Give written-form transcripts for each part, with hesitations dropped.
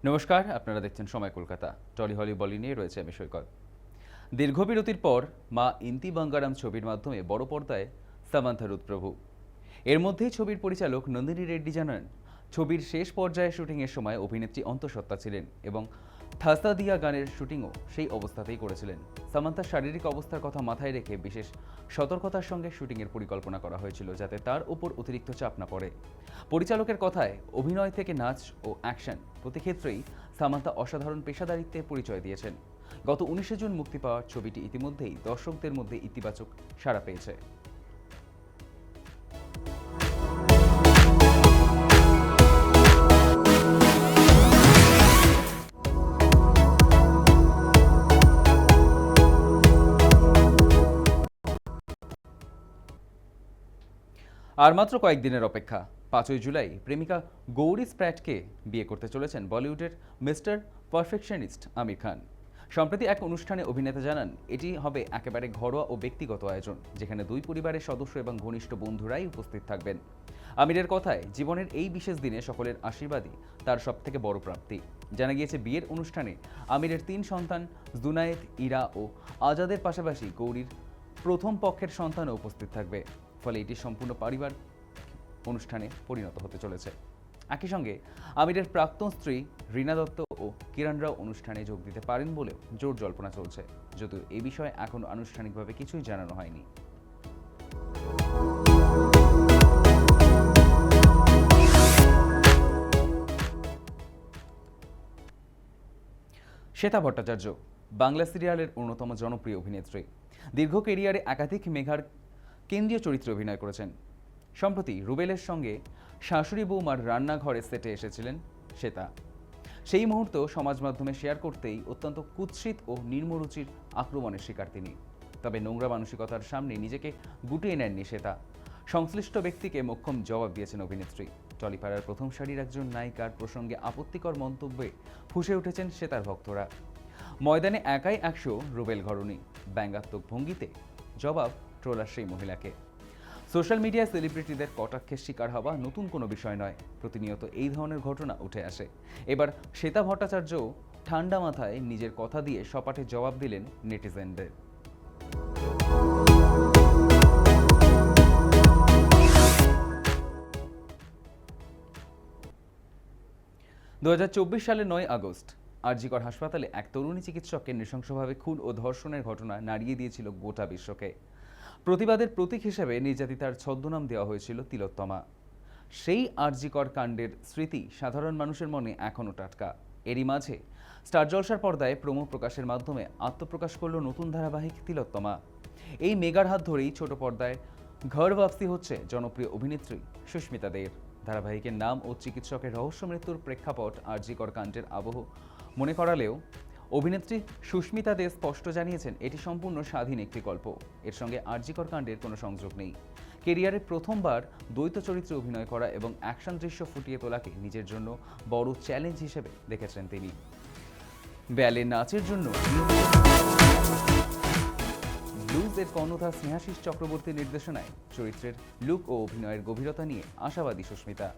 নমস্কার, আপনারা দেখছেন সময় কলকাতা। টলি হলি বলি নিয়ে রয়েছে আমি সৈকত। দীর্ঘ বিরতির পর মা ইন্তি বাঙ্গারাম ছবির মাধ্যমে বড় পর্দায় সামান্থা রুথ প্রভু। এর মধ্যেই ছবির পরিচালক নন্দিনী রেড্ডি জানান, ছবির শেষ পর্যায়ে শুটিংয়ের সময় অভিনেত্রী অন্তঃসত্ত্বা ছিলেন এবং থাসা দিয়া গানের শুটিংও সেই অবস্থাতেই করেছিলেন। সামান্থার শারীরিক অবস্থার কথা মাথায় রেখে বিশেষ সতর্কতার সঙ্গে শুটিংয়ের পরিকল্পনা করা হয়েছিল, যাতে তার উপর অতিরিক্ত চাপ না পড়ে। পরিচালকের কথায়, অভিনয় থেকে নাচ ও অ্যাকশন প্রতি ক্ষেত্রেই সামান্থা অসাধারণ পেশাদারিত্বের পরিচয় দিয়েছেন। গত 19শে জুন মুক্তি পাওয়া ছবিটি ইতিমধ্যেই দর্শকদের মধ্যে ইতিবাচক সাড়া পেয়েছে। আর মাত্র কয়েকদিনের অপেক্ষা। 5ই জুলাই প্রেমিকা গৌরী স্প্র্যাটকে বিয়ে করতে চলেছেন বলিউডের মিস্টার পারফেকশনিস্ট আমির খান। সম্প্রতি এক অনুষ্ঠানে অভিনেতা জানান, এটি হবে একেবারে ঘরোয়া ও ব্যক্তিগত আয়োজন, যেখানে দুই পরিবারের সদস্য এবং ঘনিষ্ঠ বন্ধুরাই উপস্থিত থাকবেন। আমিরের কথায়, জীবনের এই বিশেষ দিনে সকলের আশীর্বাদই তার সবথেকে বড় প্রাপ্তি। জানা গিয়েছে, বিয়ের অনুষ্ঠানে আমিরের 3 সন্তান জুনায়েদ, ইরা ও আজাদের পাশাপাশি গৌরীর প্রথম পক্ষের সন্তানও উপস্থিত থাকবে। ফলে এটি সম্পূর্ণ পরিবার অনুষ্ঠানে পরিণত হতে চলেছে। একই সঙ্গে আমিরের প্রাক্তন স্ত্রী রীনা দত্ত ও কিরণ রাও অনুষ্ঠানে যোগ দিতে পারেন বলেও জোর জল্পনা চলছে, যদিও এ বিষয়ে এখনও আনুষ্ঠানিকভাবে কিছুই জানানো হয়নি। শ্বেতা ভট্টাচার্য বাংলা সিরিয়ালের অন্যতম জনপ্রিয় অভিনেত্রী। দীর্ঘ কেরিয়ারে একাধিক মেঘার কেন্দ্রীয় চরিত্রে অভিনয় করেছেন। সম্প্রতি রুবেলের সঙ্গে শাশুড়ি বৌমার রান্নাঘরে সেটে এসেছিলেন শ্বেতা। সেই মুহূর্ত সমাজ মাধ্যমে শেয়ার করতেই অত্যন্ত কুৎসিত ও নিম্নরুচির আক্রমণের শিকার তিনি। তবে নোংরা মানসিকতার সামনে নিজেকে গুটিয়ে নেননি শ্বেতা। সংশ্লিষ্ট ব্যক্তিকে মোক্ষম জবাব দিয়েছেন অভিনেত্রী। টলিপাড়ার প্রথম সারির একজন নায়িকার প্রসঙ্গে আপত্তিকর মন্তব্যে ফুঁসে উঠেছেন শ্বেতার ভক্তরা। ময়দানে একাই 100 রুবেল ঘরণী, ব্যঙ্গাত্মক ভঙ্গিতে জবাব ট্রোলার সেই মহিলাকে। সোশ্যাল মিডিয়ায় সেলিব্রিটিদের কটাক্ষের শিকার হওয়া নতুন কোনো বিষয় নয়, প্রতিনিয়ত এই ধরনের ঘটনা উঠে আসে। এবার শ্বেতা ভট্টাচার্যও ঠান্ডা মাথায় নিজের কথা দিয়ে সপাটে জবাব দিলেন নেটিজেনদের। 2024 সালের 9 আগস্ট আরজিকর হাসপাতালে এক তরুণী চিকিৎসককে নৃশংসভাবে খুন ও ধর্ষণের ঘটনা নাড়িয়ে দিয়েছিল গোটা বিশ্বকে। প্রতিবাদের প্রতীক হিসেবে নির্যাতিতার ছদ্মনাম দেওয়া হয়েছিল তিলোত্তমা। সেই আরজিকর কাণ্ডের স্মৃতি সাধারণ মানুষের মনে এখনও টাটকা। এরই মাঝে স্টার জলসার পর্দায় প্রোমো প্রকাশের মাধ্যমে আত্মপ্রকাশ করল নতুন ধারাবাহিক তিলোত্তমা। এই মেগার হাত ধরেই ছোট পর্দায় ঘর ওয়াপসি হচ্ছে জনপ্রিয় অভিনেত্রী সুস্মিতা দের। ধারাবাহিকের নাম ও চিকিৎসকের রহস্য মৃত্যুর প্রেক্ষাপট আরজিকর কাণ্ডের আবহ মনে করালেও অভিনেত্রী সুস্মিতা দে স্পষ্ট জানিয়েছেন, এটি সম্পূর্ণ স্বাধীন একটি গল্প। এর সঙ্গে আরজিকর কাণ্ডের কোনো সংযোগ নেই। কেরিয়ারে প্রথমবার দ্বৈত চরিত্রে অভিনয় করা এবং অ্যাকশন দৃশ্য ফুটিয়ে তোলাকে নিজের জন্য বড় চ্যালেঞ্জ হিসেবে দেখেছেন তিনি। ব্যালে নাচের জন্য ব্লুজের কর্ণধার স্নেহাশিস চক্রবর্তীর নির্দেশনায় চরিত্রের লুক ও অভিনয়ের গভীরতা নিয়ে আশাবাদী সুস্মিতা।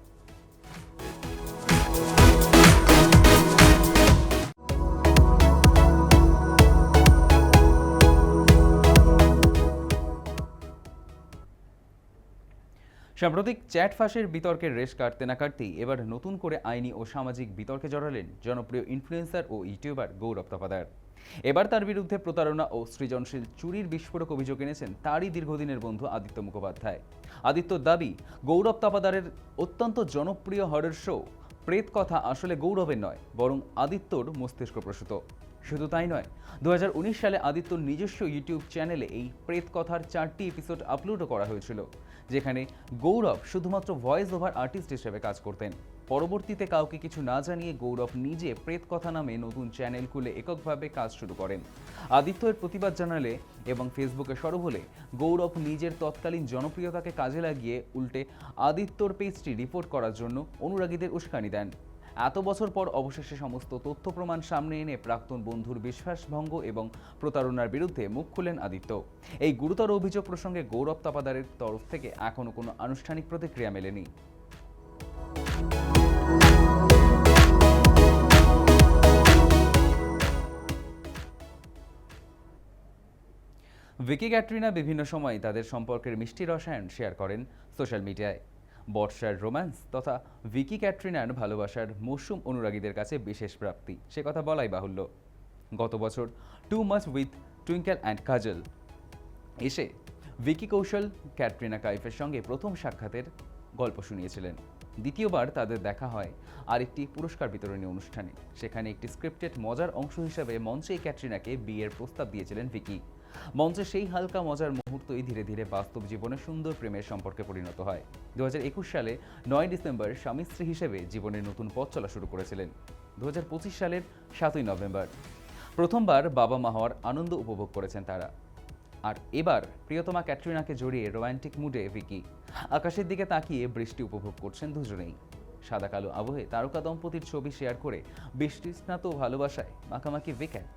সাম্প্রতিক চ্যাট ফাঁসের বিতর্কের রেশ কাটতে না কাটতেই এবার নতুন করে আইনি ও সামাজিক বিতর্কে জড়ালেন জনপ্রিয় ইনফ্লুয়েন্সার ও ইউটিউবার গৌরব তপাদার। এবার তার বিরুদ্ধে প্রতারণা ও সৃজনশীল চুরির বিস্ফোরক অভিযোগ এনেছেন তারই দীর্ঘদিনের বন্ধু আদিত্য মুখোপাধ্যায়। আদিত্যর দাবি, গৌরব তপাদারের অত্যন্ত জনপ্রিয় হরর শো প্রেত কথা আসলে গৌরবের নয়, বরং আদিত্যর মস্তিষ্ক প্রসূত। শুধু তাই নয়, 2019 সালে আদিত্যর নিজস্ব ইউটিউব চ্যানেলে এই প্রেত কথার 4টি এপিসোড আপলোডও করা হয়েছিল, যেখানে গৌরব শুধুমাত্র ভয়েস ওভার আর্টিস্ট হিসেবে কাজ করতেন। পরবর্তীতে কাউকে কিছু না জানিয়ে গৌরব নিজে প্রেত কথা নামে নতুন চ্যানেল খুলে এককভাবে কাজ শুরু করেন। আদিত্য এর প্রতিবাদ জানালে এবং ফেসবুকে সরব হলে গৌরব নিজের তৎকালীন জনপ্রিয়তাকে কাজে লাগিয়ে উল্টে আদিত্যর পেজটি রিপোর্ট করার জন্য অনুরাগীদের উস্কানি দেন। এত বছর পর অবশেষে সমস্ত তথ্য প্রমাণ সামনে এনে প্রাক্তন বন্ধুর বিশ্বাসভঙ্গ এবং প্রতারণার বিরুদ্ধে মুখ খুলেন আদিত্য। এই গুরুতর অভিযোগ প্রসঙ্গে গৌরব তপাদারের তরফ থেকে এখনও কোনো আনুষ্ঠানিক প্রতিক্রিয়া মেলেনি। ভিকি ক্যাটরিনা বিভিন্ন সময় তাদের সম্পর্কের মিষ্টি রসায়ন শেয়ার করেন সোশ্যাল মিডিয়ায়। বর্ষার রোম্যান্স তথা ভিকি ক্যাটরিনার ভালোবাসার মৌসুম অনুরাগীদের কাছে বিশেষ প্রাপ্তি, সে কথা বলাই বাহুল্য। গত বছর too much with Twinkle and Kajol এসে ভিকি কৌশল ক্যাটরিনা কাইফের সঙ্গে প্রথম সাক্ষাতের গল্প শুনিয়েছিলেন। দ্বিতীয়বার তাদের দেখা হয় আরেকটি পুরস্কার বিতরণী অনুষ্ঠানে। সেখানে একটি স্ক্রিপ্টেড মজার অংশ হিসেবে মঞ্চেই ক্যাটরিনাকে বিয়ের প্রস্তাব দিয়েছিলেন ভিকি। মঞ্চে সেই হালকা মজার মুহূর্তই ধীরে ধীরে বাস্তব জীবনে সুন্দর প্রেমের সম্পর্কে পরিণত হয়। 2021 সালে 9 ডিসেম্বর স্বামী স্ত্রী হিসেবে জীবনের নতুন পথ চলা শুরু করেছিলেন। 2025 সালের 7ই নভেম্বর প্রথমবার বাবা মা হওয়ার আনন্দ উপভোগ করেছেন তারা। আর এবার প্রিয়তমা ক্যাটরিনাকে জড়িয়ে রোমান্টিক মুডে ভিকি। আকাশের দিকে তাকিয়ে বৃষ্টি উপভোগ করছেন দুজনেই। সাদা কালো আবহে তারকা দম্পতির ছবি শেয়ার করে বৃষ্টিস্নাত ভালোবাসায় মাখামাখি উইকেট।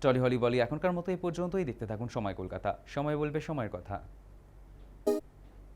টলি হলি বলি এখনকার মতো এই পর্যন্তই। দেখতে থাকুন সময় কলকাতা, সময় বলবে সময়ের কথা।